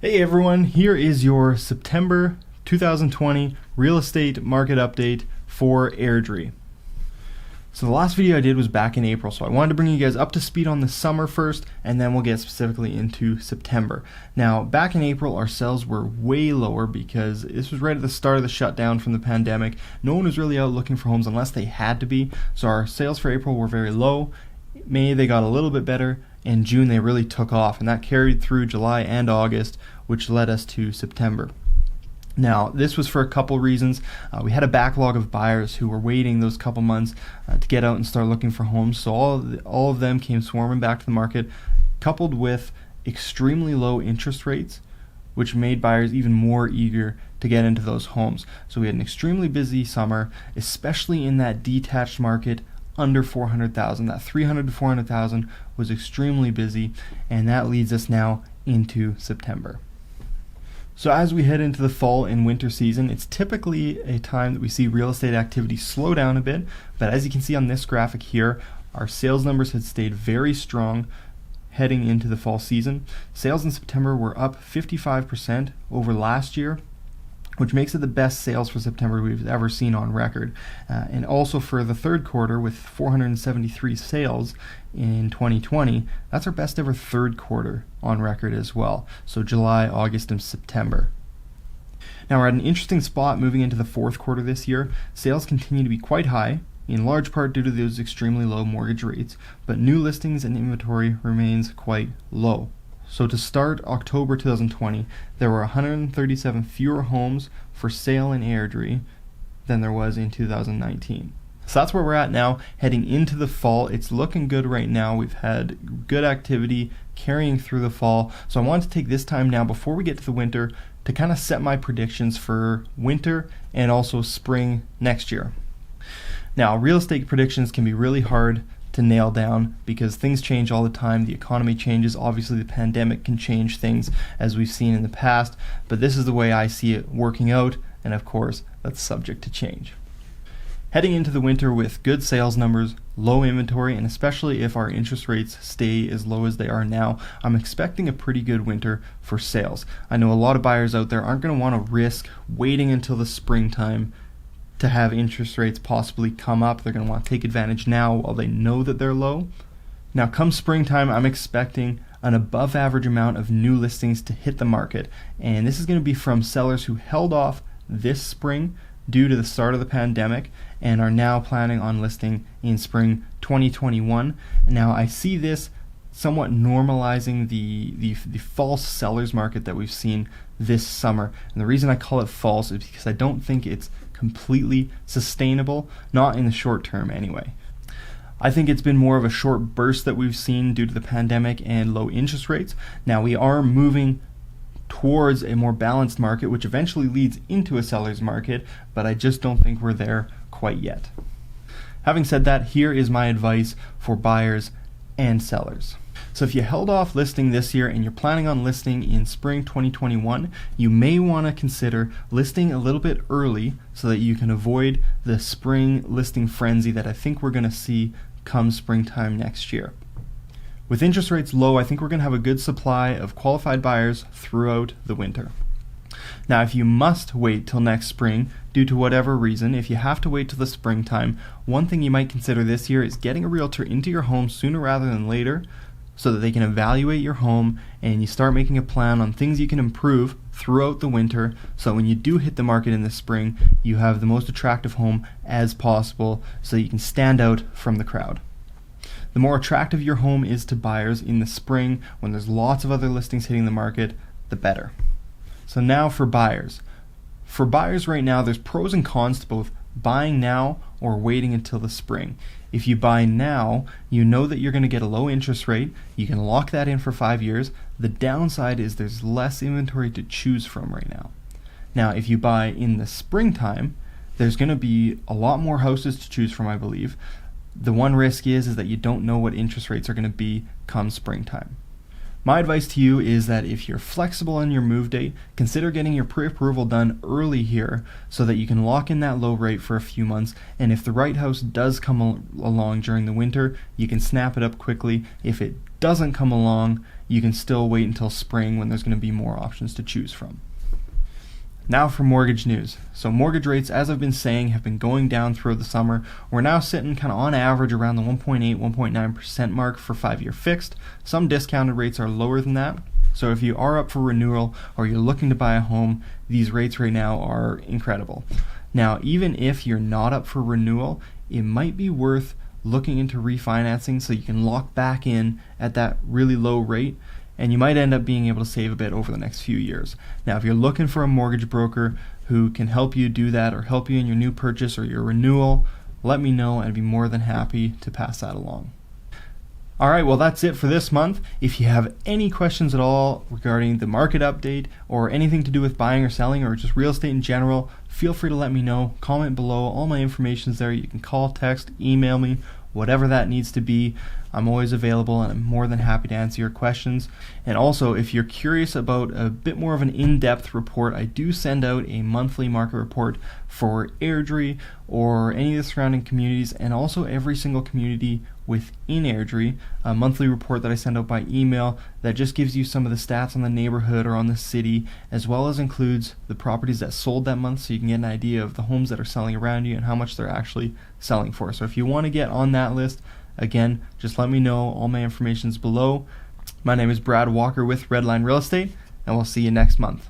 Hey everyone, here is your September 2020 real estate market update for Airdrie. So the last video I did was back in April, so I wanted to bring you guys up to speed on the summer first, and then we'll get specifically into September. Now, back in April, our sales were way lower because this was right at the start of the shutdown from the pandemic. No one was really out looking for homes unless they had to be, so our sales for April were very low. May, they got a little bit better. In June, they really took off, and that carried through July and August, which led us to September. Now, this was for a couple reasons. We had a backlog of buyers who were waiting those couple months to get out and start looking for homes, so all of them came swarming back to the market, coupled with extremely low interest rates, which made buyers even more eager to get into those homes. So we had an extremely busy summer, especially in that detached market under 400,000. That 300 to 400,000 was extremely busy, and that leads us now into September. So as we head into the fall and winter season, it's typically a time that we see real estate activity slow down a bit, but as you can see on this graphic here, our sales numbers had stayed very strong heading into the fall season. Sales in September were up 55% over last year, which makes it the best sales for September we've ever seen on record. And also for the third quarter, with 473 sales in 2020, that's our best ever third quarter on record as well. So July, August, and September. Now we're at an interesting spot moving into the fourth quarter this year. Sales continue to be quite high, in large part due to those extremely low mortgage rates, but new listings and inventory remains quite low. So to start October 2020, there were 137 fewer homes for sale in Airdrie than there was in 2019. So that's where we're at now, heading into the fall. It's looking good right now. We've had good activity carrying through the fall. So I want to take this time now, before we get to the winter, to kind of set my predictions for winter and also spring next year. Now, real estate predictions can be really hard to nail down because things change all the time. The economy changes. Obviously, the pandemic can change things, as we've seen in the past, but this is the way I see it working out, and of course, that's subject to change. Heading into the winter with good sales numbers, low inventory, and especially if our interest rates stay as low as they are now, I'm expecting a pretty good winter for sales. I know a lot of buyers out there aren't going to want to risk waiting until the springtime to have interest rates possibly come up. They're going to want to take advantage now while they know that they're low. Now, come springtime, I'm expecting an above average amount of new listings to hit the market, and this is going to be from sellers who held off this spring due to the start of the pandemic and are now planning on listing in spring 2021. Now, I see this somewhat normalizing the false sellers market that we've seen this summer, and the reason I call it false is because I don't think it's completely sustainable, not in the short term anyway. I think it's been more of a short burst that we've seen due to the pandemic and low interest rates. Now we are moving towards a more balanced market, which eventually leads into a seller's market, but I just don't think we're there quite yet. Having said that, here is my advice for buyers and sellers. So if you held off listing this year and you're planning on listing in spring 2021, you may want to consider listing a little bit early so that you can avoid the spring listing frenzy that I think we're going to see come springtime next year. With interest rates low, I think we're going to have a good supply of qualified buyers throughout the winter. Now, if you must wait till next spring due to whatever reason, if you have to wait till the springtime, one thing you might consider this year is getting a realtor into your home sooner rather than later, so that they can evaluate your home and you start making a plan on things you can improve throughout the winter, so when you do hit the market in the spring, you have the most attractive home as possible so you can stand out from the crowd. The more attractive your home is to buyers in the spring, when there's lots of other listings hitting the market, the better. So now for buyers. For buyers right now, there's pros and cons to both buying now or waiting until the spring. If you buy now, you know that you're going to get a low interest rate. You can lock that in for 5 years. The downside is there's less inventory to choose from right now. Now, if you buy in the springtime, there's going to be a lot more houses to choose from, I believe. The one risk is that you don't know what interest rates are going to be come springtime. My advice to you is that if you're flexible on your move date, consider getting your pre-approval done early here so that you can lock in that low rate for a few months, and if the right house does come along during the winter, you can snap it up quickly. If it doesn't come along, you can still wait until spring when there's going to be more options to choose from. Now for mortgage news. So mortgage rates, as I've been saying, have been going down throughout the summer. We're now sitting kind of on average around the 1.8, 1.9% mark for 5-year fixed. Some discounted rates are lower than that. So if you are up for renewal or you're looking to buy a home, these rates right now are incredible. Now, even if you're not up for renewal, it might be worth looking into refinancing so you can lock back in at that really low rate, and you might end up being able to save a bit over the next few years. Now, if you're looking for a mortgage broker who can help you do that or help you in your new purchase or your renewal, let me know and I'd be more than happy to pass that along. Alright, well that's it for this month. If you have any questions at all regarding the market update or anything to do with buying or selling or just real estate in general, feel free to let me know. Comment below. All my information is there. You can call, text, email me, whatever that needs to be. I'm always available and I'm more than happy to answer your questions. And also, if you're curious about a bit more of an in-depth report, I do send out a monthly market report for Airdrie or any of the surrounding communities, and also every single community within Airdrie, a monthly report that I send out by email that just gives you some of the stats on the neighborhood or on the city, as well as includes the properties that sold that month, so you can get an idea of the homes that are selling around you and how much they're actually selling for. So if you want to get on that list, again, just let me know. All my information is below. My name is Brad Walker with Redline Real Estate, and we'll see you next month.